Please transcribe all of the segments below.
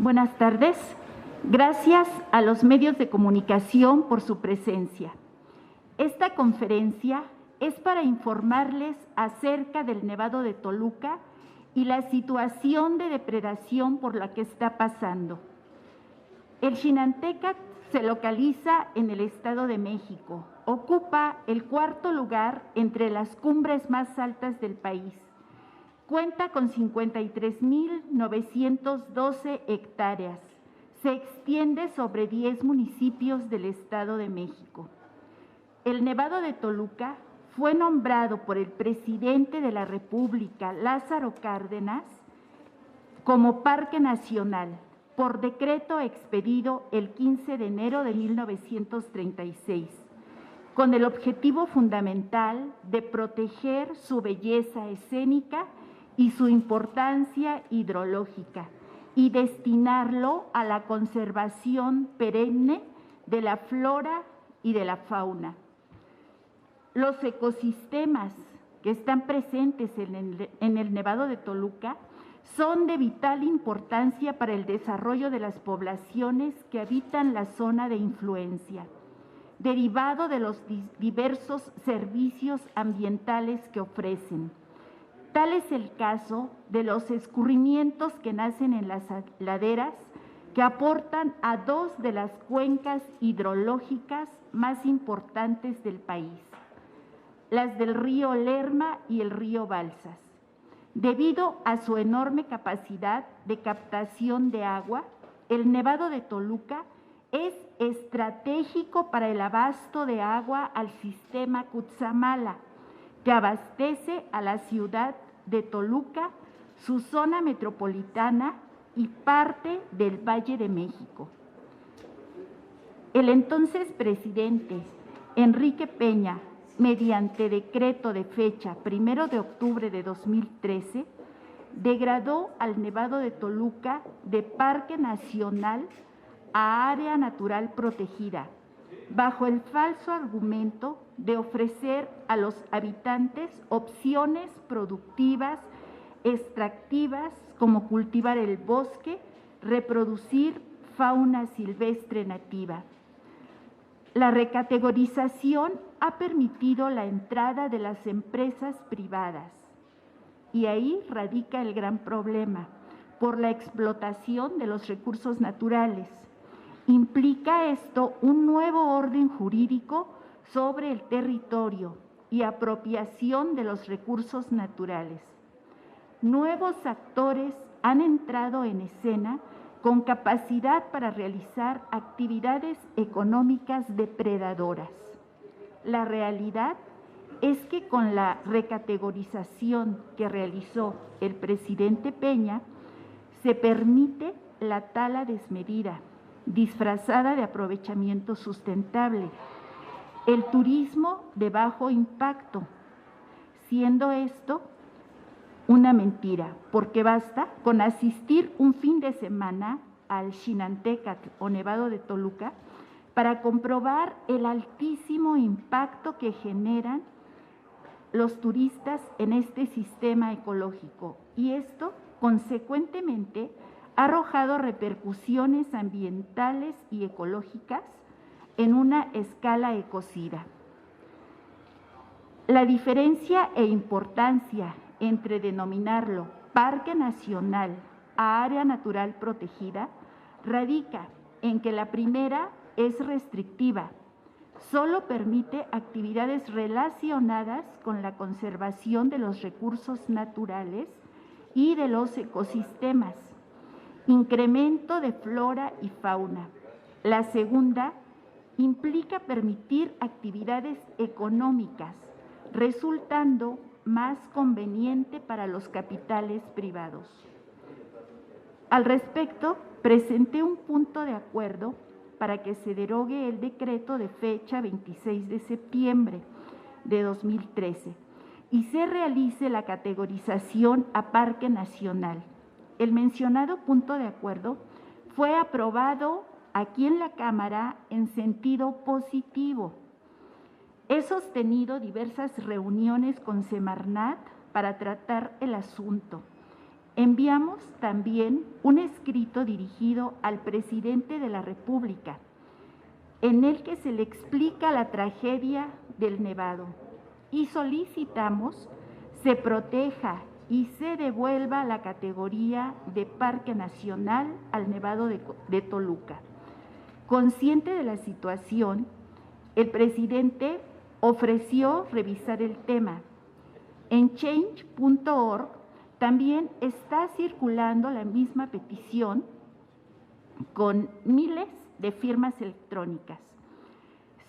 Buenas tardes. Gracias a los medios de comunicación por su presencia. Esta conferencia es para informarles acerca del Nevado de Toluca y la situación de depredación por la que está pasando. El Xinantecatl se localiza en el Estado de México. Ocupa el cuarto lugar entre las cumbres más altas del país. Cuenta con 53.912 hectáreas. Se extiende sobre 10 municipios del Estado de México. El Nevado de Toluca fue nombrado por el presidente de la República, Lázaro Cárdenas, como Parque Nacional, por decreto expedido el 15 de enero de 1936, con el objetivo fundamental de proteger su belleza escénica y su importancia hidrológica, y destinarlo a la conservación perenne de la flora y de la fauna. Los ecosistemas que están presentes en el Nevado de Toluca son de vital importancia para el desarrollo de las poblaciones que habitan la zona de influencia, derivado de los diversos servicios ambientales que ofrecen. Tal es el caso de los escurrimientos que nacen en las laderas que aportan a dos de las cuencas hidrológicas más importantes del país, las del río Lerma y el río Balsas. Debido a su enorme capacidad de captación de agua, el Nevado de Toluca es estratégico para el abasto de agua al sistema Cutzamala, que abastece a la ciudad de Toluca, su zona metropolitana y parte del Valle de México. El entonces presidente Enrique Peña, mediante decreto de fecha 1 de octubre de 2013, degradó al Nevado de Toluca de Parque Nacional a Área Natural Protegida, bajo el falso argumento de ofrecer a los habitantes opciones productivas, extractivas, como cultivar el bosque, reproducir fauna silvestre nativa. La recategorización ha permitido la entrada de las empresas privadas, y ahí radica el gran problema, por la explotación de los recursos naturales. Implica esto un nuevo orden jurídico sobre el territorio y apropiación de los recursos naturales. Nuevos actores han entrado en escena con capacidad para realizar actividades económicas depredadoras. La realidad es que con la recategorización que realizó el presidente Peña, se permite la tala desmedida, disfrazada de aprovechamiento sustentable, el turismo de bajo impacto, siendo esto una mentira, porque basta con asistir un fin de semana al Xinantecatl o Nevado de Toluca para comprobar el altísimo impacto que generan los turistas en este sistema ecológico, y esto consecuentemente ha arrojado repercusiones ambientales y ecológicas en una escala ecocida. La diferencia e importancia entre denominarlo Parque Nacional a Área Natural Protegida radica en que la primera es restrictiva, solo permite actividades relacionadas con la conservación de los recursos naturales y de los ecosistemas, incremento de flora y fauna. La segunda implica permitir actividades económicas, resultando más conveniente para los capitales privados. Al respecto, presenté un punto de acuerdo para que se derogue el decreto de fecha 26 de septiembre de 2013 y se realice la categorización a Parque Nacional. El mencionado punto de acuerdo fue aprobado aquí en la Cámara en sentido positivo. He sostenido diversas reuniones con Semarnat para tratar el asunto enviamos también un escrito dirigido al presidente de la República, en el que se le explica la tragedia del Nevado y solicitamos se proteja y se devuelva la categoría de Parque Nacional al Nevado de Toluca. Consciente de la situación, el presidente ofreció revisar el tema. En change.org también está circulando la misma petición con miles de firmas electrónicas.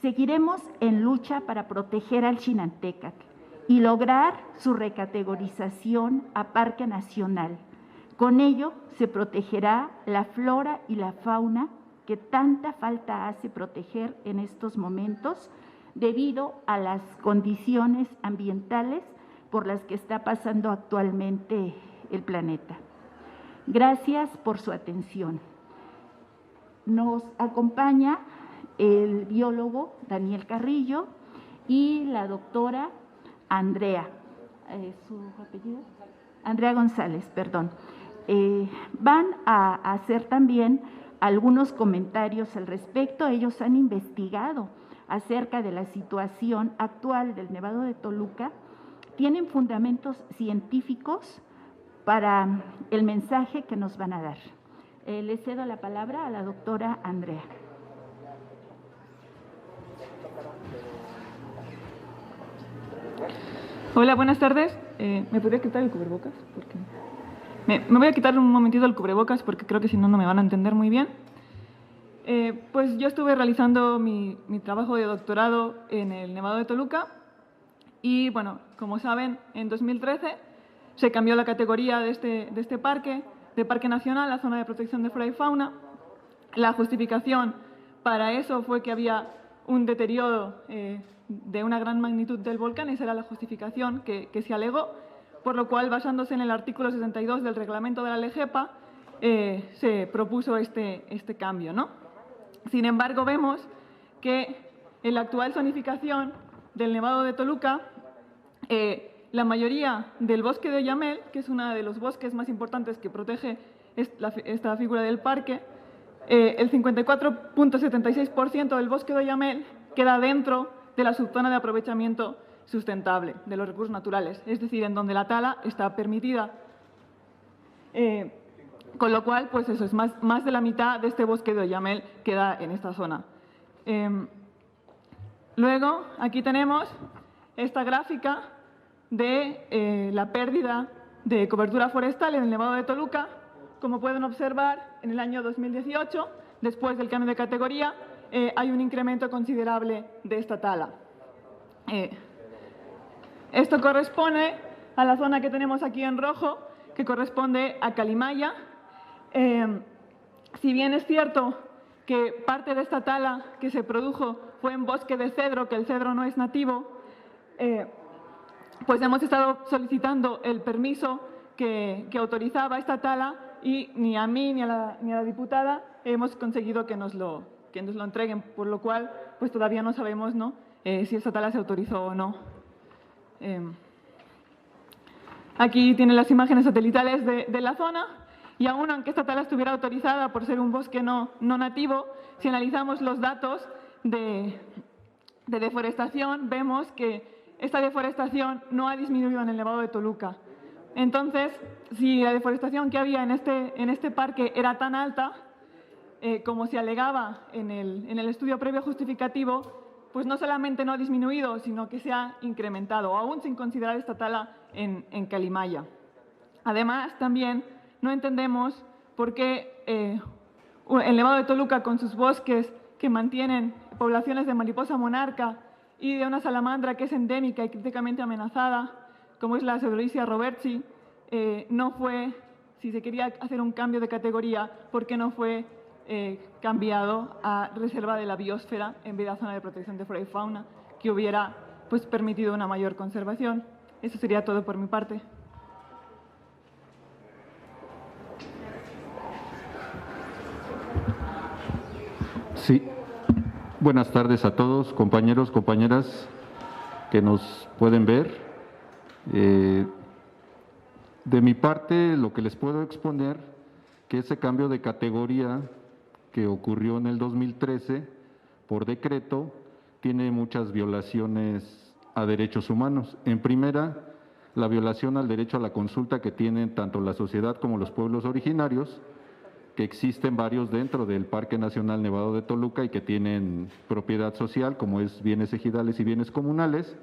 Seguiremos en lucha para proteger al Xinantecatl y lograr su recategorización a Parque Nacional. Con ello se protegerá la flora y la fauna que tanta falta hace proteger en estos momentos debido a las condiciones ambientales por las que está pasando actualmente el planeta. Gracias por su atención. Nos acompaña el biólogo Daniel Carrillo y la doctora Andrea, ¿su apellido? Andrea González, perdón. Van a hacer también algunos comentarios al respecto. Ellos han investigado acerca de la situación actual del Nevado de Toluca, tienen fundamentos científicos para el mensaje que nos van a dar. Le cedo la palabra a la doctora Andrea. Hola, buenas tardes. ¿Me podría quitar el cubrebocas? Porque me voy a quitar un momentito el cubrebocas porque creo que si no, no me van a entender muy bien. Pues yo estuve realizando mi trabajo de doctorado en el Nevado de Toluca y, bueno, como saben, en 2013 se cambió la categoría de este parque, de Parque Nacional, a Zona de Protección de Flora y Fauna. La justificación para eso fue que había un deterioro de una gran magnitud del volcán, esa era la justificación que se alegó, por lo cual, basándose en el artículo 62 del reglamento de la LGEPA, se propuso este cambio, ¿no? Sin embargo, vemos que en la actual zonificación del Nevado de Toluca, la mayoría del bosque de Oyamel, que es uno de los bosques más importantes que protege esta figura del parque, el 54,76% del bosque de Oyamel queda dentro de la subzona de aprovechamiento sustentable de los recursos naturales, es decir, en donde la tala está permitida. Con lo cual, pues eso es más de la mitad de este bosque de Oyamel queda en esta zona. Luego, aquí tenemos esta gráfica de la pérdida de cobertura forestal en el Nevado de Toluca. Como pueden observar, en el año 2018, después del cambio de categoría, hay un incremento considerable de esta tala. Esto corresponde a la zona que tenemos aquí en rojo, que corresponde a Calimaya. Si bien es cierto que parte de esta tala que se produjo fue en bosque de cedro, que el cedro no es nativo, pues hemos estado solicitando el permiso que autorizaba esta tala y ni a mí ni a la diputada hemos conseguido que nos lo entreguen, por lo cual pues todavía no sabemos, ¿no?, si esta tala se autorizó o no. Aquí tienen las imágenes satelitales de la zona y aún aunque esta tala estuviera autorizada por ser un bosque no nativo, si analizamos los datos de deforestación, vemos que esta deforestación no ha disminuido en el Nevado de Toluca. Entonces, si la deforestación que había en este parque era tan alta, como se alegaba en el estudio previo justificativo, pues no solamente no ha disminuido, sino que se ha incrementado, aún sin considerar esta tala en Calimaya. Además, también no entendemos por qué el Nevado de Toluca, con sus bosques que mantienen poblaciones de mariposa monarca y de una salamandra que es endémica y críticamente amenazada, como es la Pseudorhizia robertsi, no fue, si se quería hacer un cambio de categoría, ¿por qué no fue cambiado a reserva de la biosfera en vez de a zona de protección de flora y fauna, que hubiera pues permitido una mayor conservación? Eso sería todo por mi parte. Sí. Buenas tardes a todos, compañeros, compañeras que nos pueden ver. De mi parte, lo que les puedo exponer, que ese cambio de categoría que ocurrió en el 2013 por decreto, tiene muchas violaciones a derechos humanos. En primera, la violación al derecho a la consulta que tienen tanto la sociedad como los pueblos originarios, que existen varios dentro del Parque Nacional Nevado de Toluca y que tienen propiedad social, como es bienes ejidales y bienes comunales.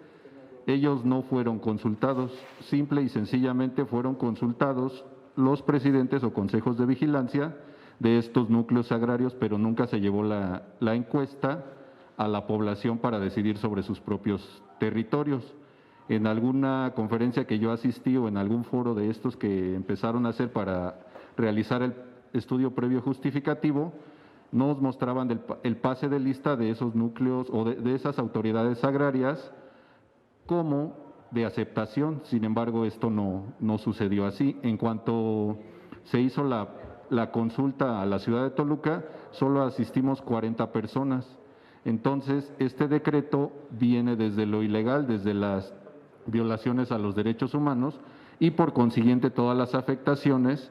Ellos no fueron consultados, simple y sencillamente fueron consultados los presidentes o consejos de vigilancia de estos núcleos agrarios, pero nunca se llevó la encuesta a la población para decidir sobre sus propios territorios. En alguna conferencia que yo asistí o en algún foro de estos que empezaron a hacer para realizar el estudio previo justificativo, nos mostraban el pase de lista de esos núcleos o de esas autoridades agrarias como de aceptación. Sin embargo, esto no sucedió así. En cuanto se hizo la consulta a la ciudad de Toluca, solo asistimos 40 personas. Entonces, este decreto viene desde lo ilegal, desde las violaciones a los derechos humanos y por consiguiente todas las afectaciones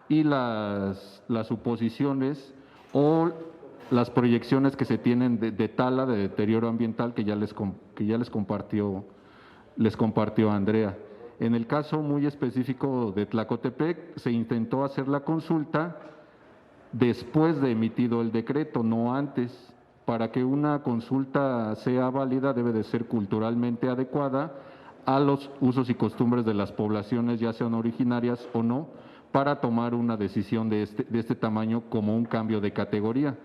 y las suposiciones o las proyecciones que se tienen de tala, de deterioro ambiental que ya les compartió Andrea. En el caso muy específico de Tlacotepec, se intentó hacer la consulta después de emitido el decreto, no antes. Para que una consulta sea válida debe de ser culturalmente adecuada a los usos y costumbres de las poblaciones, ya sean originarias o no, para tomar una decisión de este tamaño como un cambio de categoría.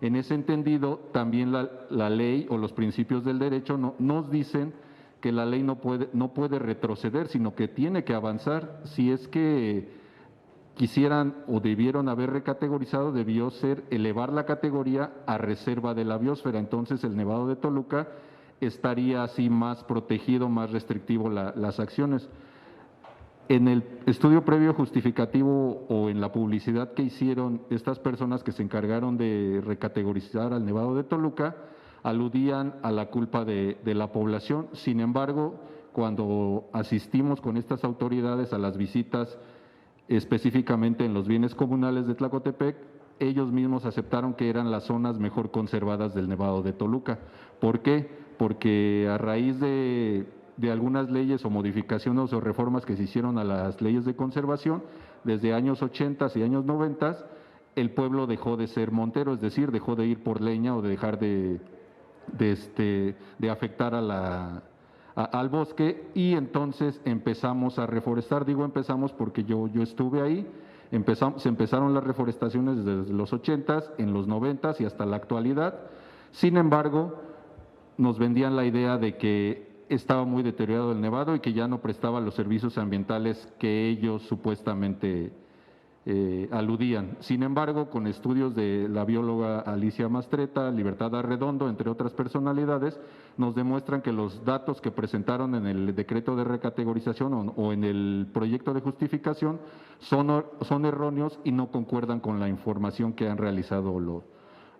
En ese entendido, también la ley o los principios del derecho nos dicen que la ley no puede retroceder, sino que tiene que avanzar. Si es que quisieran o debieron haber recategorizado, debió ser elevar la categoría a reserva de la biosfera. Entonces el Nevado de Toluca estaría así más protegido, más restrictivo las acciones. En el estudio previo justificativo o en la publicidad que hicieron estas personas que se encargaron de recategorizar al Nevado de Toluca, aludían a la culpa de la población. Sin embargo, cuando asistimos con estas autoridades a las visitas, específicamente en los bienes comunales de Tlacotepec, ellos mismos aceptaron que eran las zonas mejor conservadas del Nevado de Toluca. ¿Por qué? Porque a raíz de algunas leyes o modificaciones o reformas que se hicieron a las leyes de conservación, desde años 80 y años 90, el pueblo dejó de ser montero, es decir, dejó de ir por leña o de dejar de afectar al bosque, y entonces empezamos a reforestar. Digo empezamos porque yo estuve ahí. Se empezaron las reforestaciones desde los 80s, en los 90s y hasta la actualidad. Sin embargo, nos vendían la idea de que estaba muy deteriorado el nevado y que ya no prestaba los servicios ambientales que ellos supuestamente aludían. Sin embargo, con estudios de la bióloga Alicia Mastreta, Libertad Arredondo, entre otras personalidades, nos demuestran que los datos que presentaron en el decreto de recategorización o en el proyecto de justificación son erróneos y no concuerdan con la información que han realizado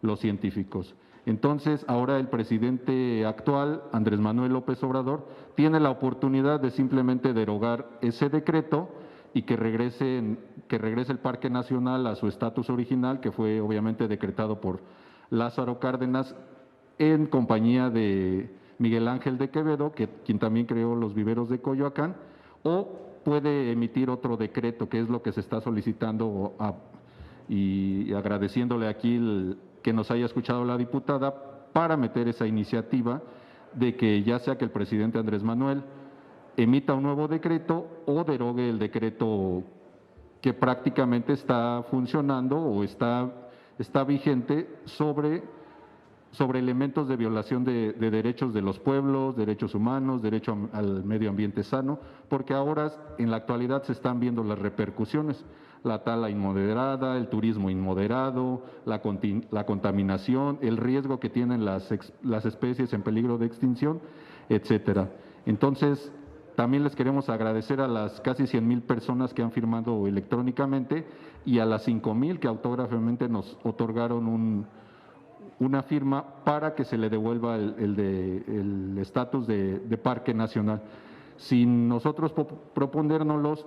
los científicos. Entonces, ahora el presidente actual, Andrés Manuel López Obrador, tiene la oportunidad de simplemente derogar ese decreto y que regrese el Parque Nacional a su estatus original, que fue obviamente decretado por Lázaro Cárdenas en compañía de Miguel Ángel de Quevedo, quien también creó los viveros de Coyoacán, o puede emitir otro decreto, que es lo que se está solicitando y agradeciéndole aquí que nos haya escuchado la diputada para meter esa iniciativa de que ya sea que el presidente Andrés Manuel emita un nuevo decreto o derogue el decreto que prácticamente está funcionando o está vigente sobre elementos de violación de derechos de los pueblos, derechos humanos, derecho al medio ambiente sano, porque ahora en la actualidad se están viendo las repercusiones, la tala inmoderada, el turismo inmoderado, la contaminación, el riesgo que tienen las especies en peligro de extinción, etcétera. Entonces, también les queremos agradecer a las casi 100,000 personas que han firmado electrónicamente y a las 5,000 que autógrafamente nos otorgaron una firma para que se le devuelva el estatus de parque nacional. Sin nosotros proponérnoslos,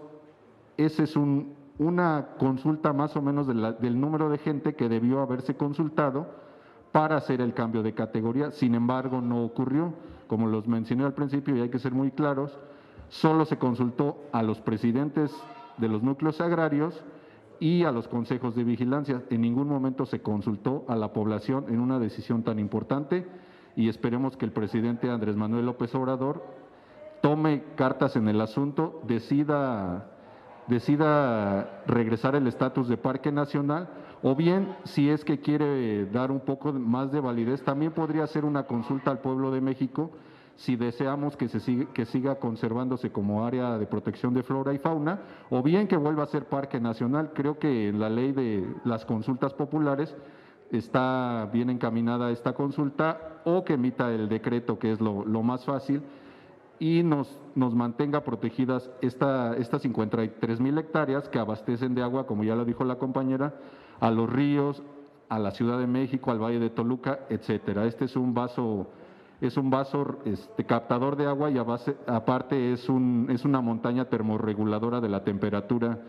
ese es una consulta más o menos del número de gente que debió haberse consultado para hacer el cambio de categoría. Sin embargo, no ocurrió. Como los mencioné al principio, y hay que ser muy claros, solo se consultó a los presidentes de los núcleos agrarios y a los consejos de vigilancia. En ningún momento se consultó a la población en una decisión tan importante, y esperemos que el presidente Andrés Manuel López Obrador tome cartas en el asunto, decida regresar el estatus de parque nacional, o bien, si es que quiere dar un poco más de validez, también podría hacer una consulta al pueblo de México si deseamos que siga conservándose como área de protección de flora y fauna, o bien que vuelva a ser parque nacional. Creo que en la ley de las consultas populares está bien encaminada esta consulta, o que emita el decreto, que es lo más fácil, y nos mantenga protegidas estas 53,000 hectáreas que abastecen de agua, como ya lo dijo la compañera, a los ríos, a la Ciudad de México, al Valle de Toluca, etcétera. Este es un vaso captador de agua, y aparte es una montaña termorreguladora de la temperatura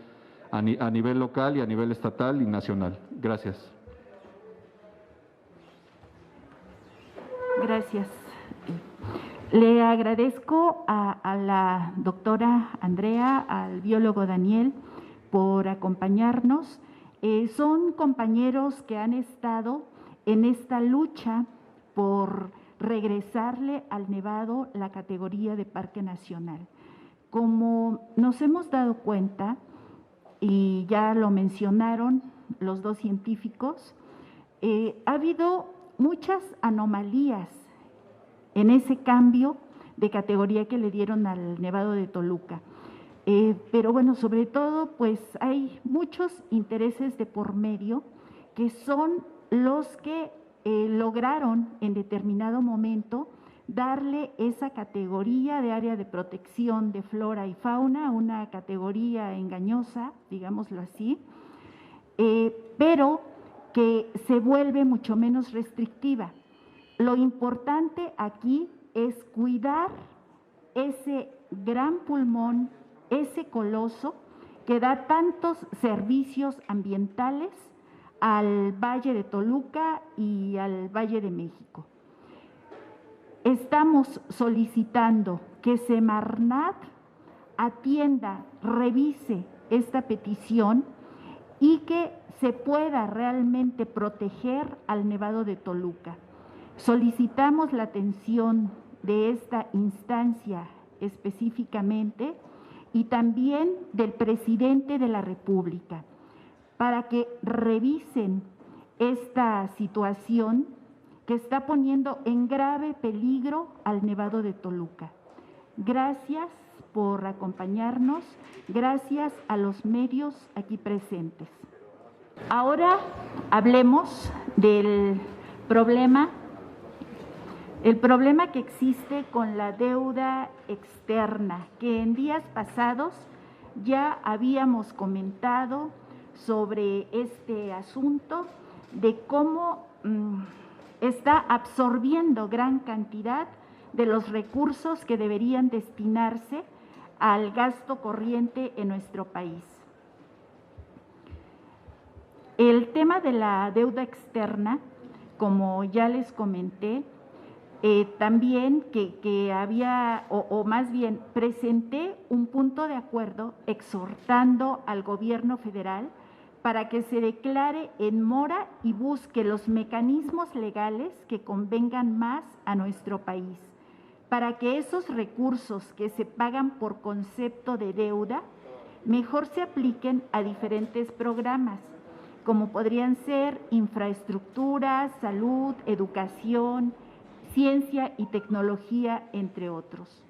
a nivel local y a nivel estatal y nacional. Gracias. Gracias. Le agradezco a la doctora Andrea, al biólogo Daniel, por acompañarnos. Son compañeros que han estado en esta lucha por regresarle al Nevado la categoría de parque nacional. Como nos hemos dado cuenta, y ya lo mencionaron los dos científicos, ha habido muchas anomalías en ese cambio de categoría que le dieron al Nevado de Toluca. Pero bueno, sobre todo, pues hay muchos intereses de por medio que son los que lograron en determinado momento darle esa categoría de área de protección de flora y fauna, una categoría engañosa, digámoslo así, pero que se vuelve mucho menos restrictiva. Lo importante aquí es cuidar ese gran pulmón, ese coloso que da tantos servicios ambientales al Valle de Toluca y al Valle de México. Estamos solicitando que Semarnat atienda, revise esta petición y que se pueda realmente proteger al Nevado de Toluca. Solicitamos la atención de esta instancia específicamente y también del presidente de la República para que revisen esta situación que está poniendo en grave peligro al Nevado de Toluca. Gracias por acompañarnos, gracias a los medios aquí presentes. Ahora hablemos del problema que existe con la deuda externa, que en días pasados ya habíamos comentado sobre este asunto de cómo está absorbiendo gran cantidad de los recursos que deberían destinarse al gasto corriente en nuestro país. El tema de la deuda externa, como ya les comenté, también que había, o más bien presenté un punto de acuerdo exhortando al gobierno federal para que se declare en mora y busque los mecanismos legales que convengan más a nuestro país, para que esos recursos que se pagan por concepto de deuda mejor se apliquen a diferentes programas, como podrían ser infraestructura, salud, educación, ciencia y tecnología, entre otros.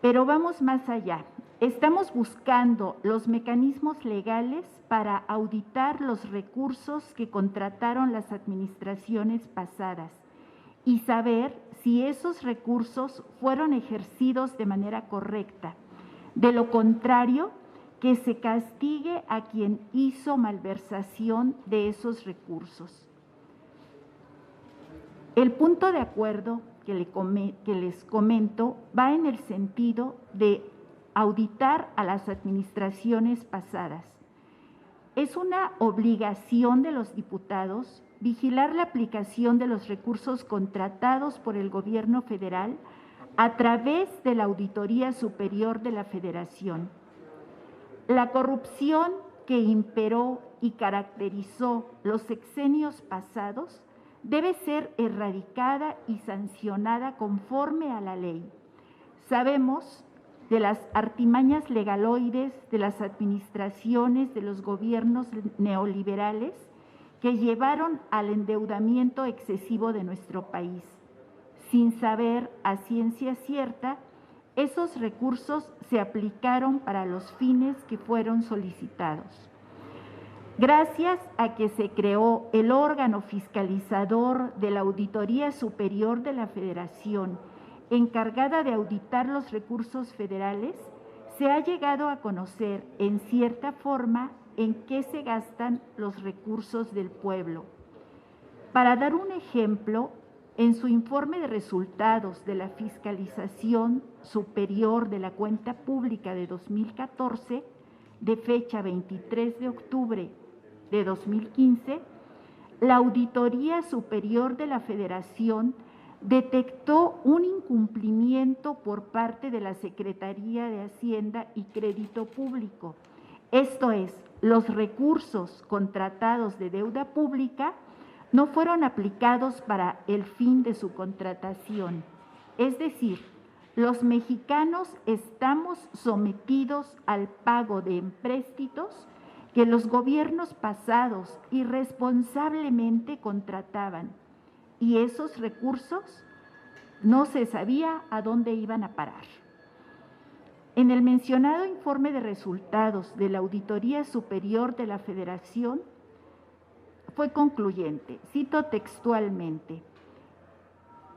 Pero vamos más allá. Estamos buscando los mecanismos legales para auditar los recursos que contrataron las administraciones pasadas y saber si esos recursos fueron ejercidos de manera correcta. De lo contrario, que se castigue a quien hizo malversación de esos recursos. El punto de acuerdo que les comento va en el sentido de auditar a las administraciones pasadas. Es una obligación de los diputados vigilar la aplicación de los recursos contratados por el Gobierno federal a través de la Auditoría Superior de la Federación. La corrupción que imperó y caracterizó los sexenios pasados debe ser erradicada y sancionada conforme a la ley. Sabemos de las artimañas legaloides de las administraciones de los gobiernos neoliberales que llevaron al endeudamiento excesivo de nuestro país. Sin saber a ciencia cierta, esos recursos se aplicaron para los fines que fueron solicitados. Gracias a que se creó el órgano fiscalizador de la Auditoría Superior de la Federación, encargada de auditar los recursos federales, se ha llegado a conocer en cierta forma en qué se gastan los recursos del pueblo. Para dar un ejemplo, en su informe de resultados de la Fiscalización Superior de la Cuenta Pública de 2014, de fecha 23 de octubre de 2015, la Auditoría Superior de la Federación detectó un incumplimiento por parte de la Secretaría de Hacienda y Crédito Público. Esto es, los recursos contratados de deuda pública no fueron aplicados para el fin de su contratación. Es decir, los mexicanos estamos sometidos al pago de empréstitos que los gobiernos pasados irresponsablemente contrataban, y esos recursos no se sabía a dónde iban a parar. En el mencionado informe de resultados de la Auditoría Superior de la Federación fue concluyente, cito textualmente: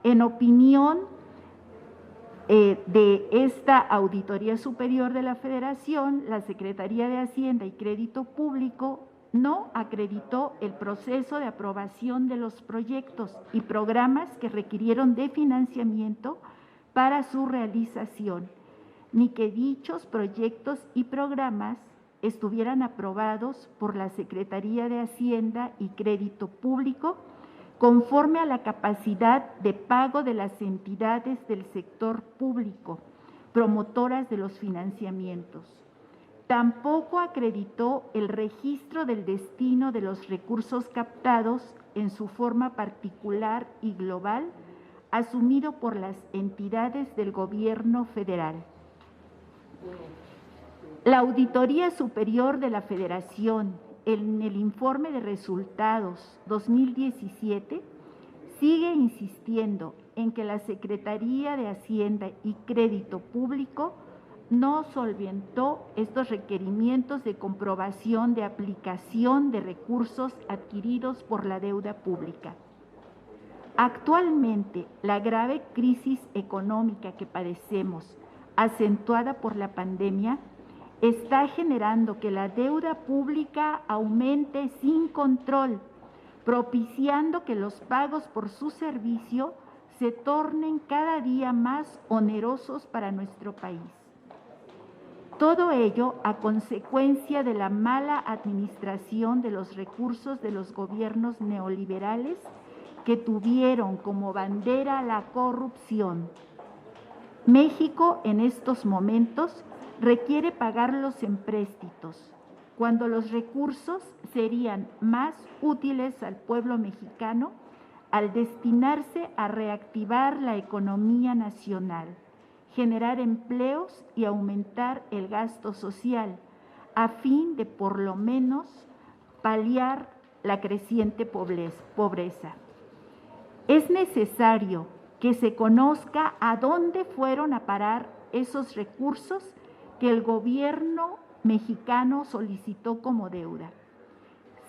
en opinión de esta Auditoría Superior de la Federación, la Secretaría de Hacienda y Crédito Público no acreditó el proceso de aprobación de los proyectos y programas que requirieron de financiamiento para su realización, ni que dichos proyectos y programas estuvieran aprobados por la Secretaría de Hacienda y Crédito Público conforme a la capacidad de pago de las entidades del sector público, promotoras de los financiamientos. Tampoco acreditó el registro del destino de los recursos captados en su forma particular y global, asumido por las entidades del Gobierno federal. La Auditoría Superior de la Federación, en el informe de resultados 2017, sigue insistiendo en que la Secretaría de Hacienda y Crédito Público no solventó estos requerimientos de comprobación de aplicación de recursos adquiridos por la deuda pública. Actualmente, la grave crisis económica que padecemos, acentuada por la pandemia, está generando que la deuda pública aumente sin control, propiciando que los pagos por su servicio se tornen cada día más onerosos para nuestro país. Todo ello a consecuencia de la mala administración de los recursos de los gobiernos neoliberales que tuvieron como bandera la corrupción. México en estos momentos requiere pagar los empréstitos, cuando los recursos serían más útiles al pueblo mexicano al destinarse a reactivar la economía nacional, generar empleos y aumentar el gasto social, a fin de por lo menos paliar la creciente pobreza. Es necesario que se conozca a dónde fueron a parar esos recursos que el gobierno mexicano solicitó como deuda.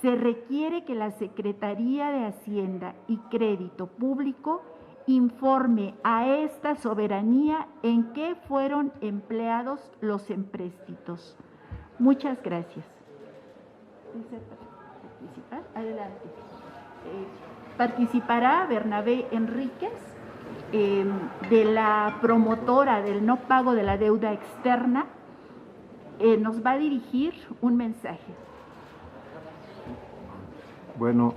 Se requiere que la Secretaría de Hacienda y Crédito Público informe a esta soberanía en qué fueron empleados los empréstitos. Muchas gracias. Adelante. Participará Bernabé Enríquez, de la promotora del no pago de la deuda externa, nos va a dirigir un mensaje. Bueno,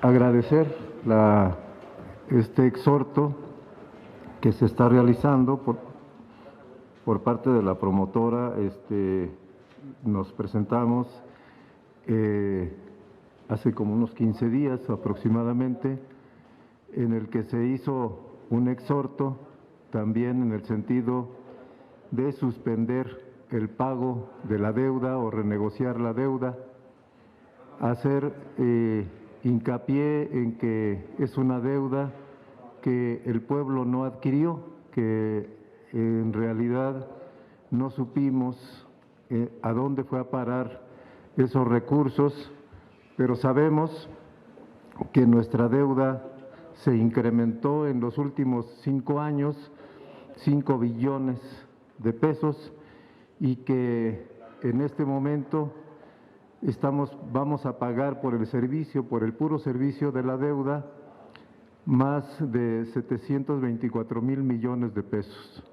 agradecer este exhorto que se está realizando por parte de la promotora. Nos presentamos hace como unos 15 días aproximadamente, en el que se hizo un exhorto también en el sentido de suspender el pago de la deuda o renegociar la deuda, hacer hincapié en que es una deuda que el pueblo no adquirió, que en realidad no supimos a dónde fue a parar esos recursos, pero sabemos que nuestra deuda se incrementó en los últimos 5 años, 5 billones de pesos, y que en este momento vamos a pagar por el puro servicio de la deuda, más de 724,000 millones de pesos.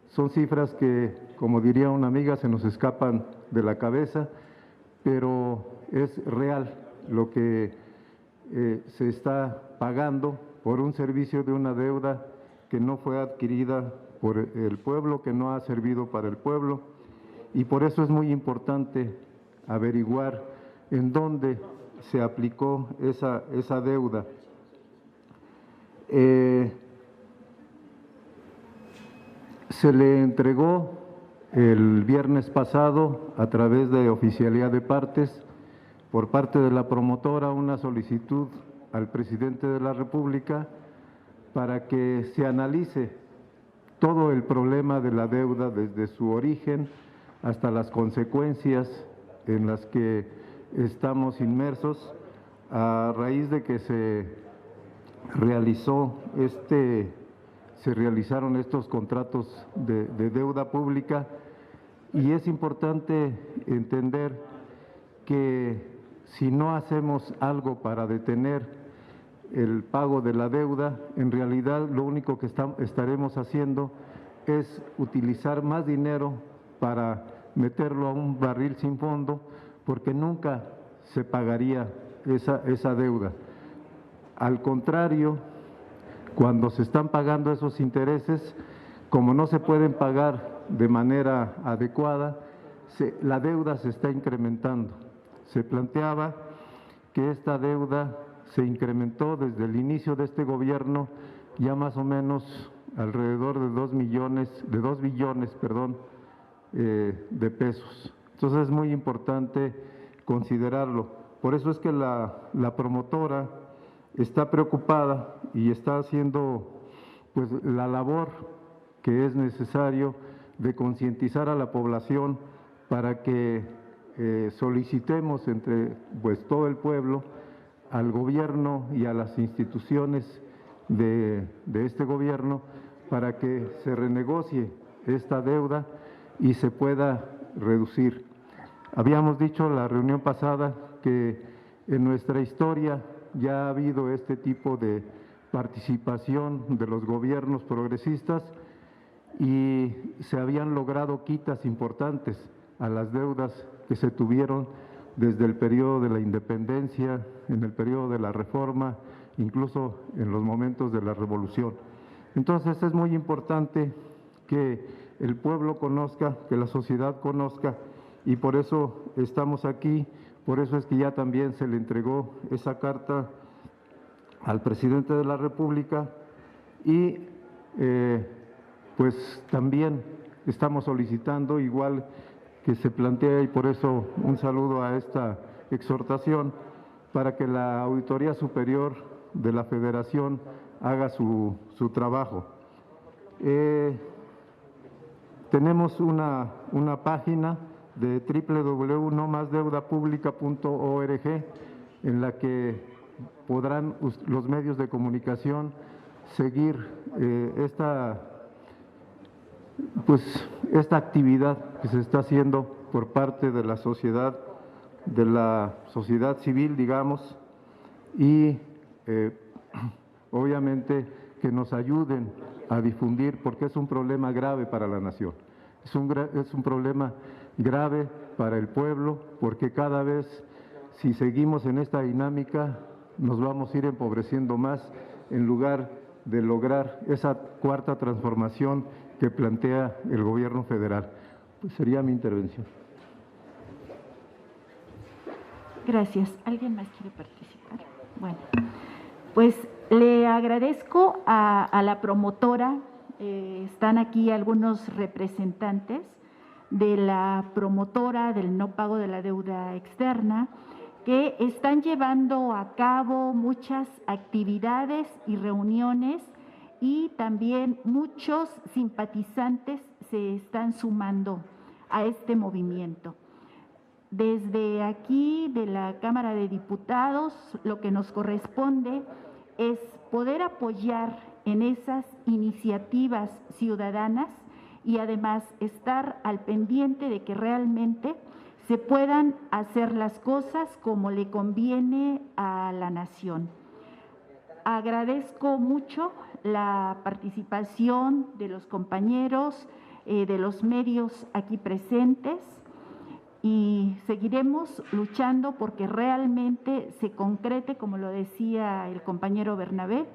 Son cifras que, como diría una amiga, se nos escapan de la cabeza, pero es real lo que se está pagando por un servicio de una deuda que no fue adquirida por el pueblo, que no ha servido para el pueblo, y por eso es muy importante averiguar en dónde se aplicó esa deuda. Se le entregó el viernes pasado, a través de oficialía de partes, por parte de la promotora, una solicitud al presidente de la República para que se analice todo el problema de la deuda desde su origen hasta las consecuencias en las que estamos inmersos a raíz de que se realizaron estos contratos de deuda pública. Y es importante entender que si no hacemos algo para detener el pago de la deuda, en realidad lo único que estaremos haciendo es utilizar más dinero para meterlo a un barril sin fondo, porque nunca se pagaría esa deuda. Al contrario, cuando se están pagando esos intereses, como no se pueden pagar de manera adecuada, la deuda se está incrementando. Se planteaba que esta deuda se incrementó desde el inicio de este gobierno ya más o menos alrededor de 2 billones de pesos. Entonces es muy importante considerarlo. Por eso es que la promotora está preocupada y está haciendo pues la labor que es necesario de concientizar a la población para que solicitemos entre pues todo el pueblo al gobierno y a las instituciones de este gobierno para que se renegocie esta deuda y se pueda reducir. Habíamos dicho en la reunión pasada que en nuestra historia ya ha habido este tipo de participación de los gobiernos progresistas y se habían logrado quitas importantes a las deudas que se tuvieron desde el periodo de la independencia, en el periodo de la reforma, incluso en los momentos de la revolución. Entonces es muy importante que el pueblo conozca, que la sociedad conozca, y por eso estamos aquí, por eso es que ya también se le entregó esa carta al presidente de la República y pues también estamos solicitando, igual que se plantea, y por eso un saludo a esta exhortación, para que la Auditoría Superior de la Federación haga su trabajo. Tenemos una página de www.nomasdeudapublica.org en la que podrán los medios de comunicación seguir esta actividad que se está haciendo por parte de la sociedad civil, digamos, y obviamente que nos ayuden a difundir, porque es un problema grave para la nación, es un problema grave para el pueblo, porque cada vez, si seguimos en esta dinámica, nos vamos a ir empobreciendo más en lugar de lograr esa cuarta transformación que plantea el gobierno federal. Pues sería mi intervención. Gracias. ¿Alguien más quiere participar? Bueno, pues le agradezco a la promotora, están aquí algunos representantes de la promotora del no pago de la deuda externa, que están llevando a cabo muchas actividades y reuniones, y también muchos simpatizantes se están sumando a este movimiento. Desde aquí, de la Cámara de Diputados, lo que nos corresponde es poder apoyar en esas iniciativas ciudadanas y además estar al pendiente de que realmente se puedan hacer las cosas como le conviene a la nación. Agradezco mucho la participación de los compañeros, de los medios aquí presentes, y seguiremos luchando porque realmente se concrete, como lo decía el compañero Bernabé,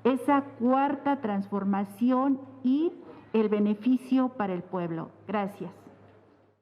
esa cuarta transformación y el beneficio para el pueblo. Gracias.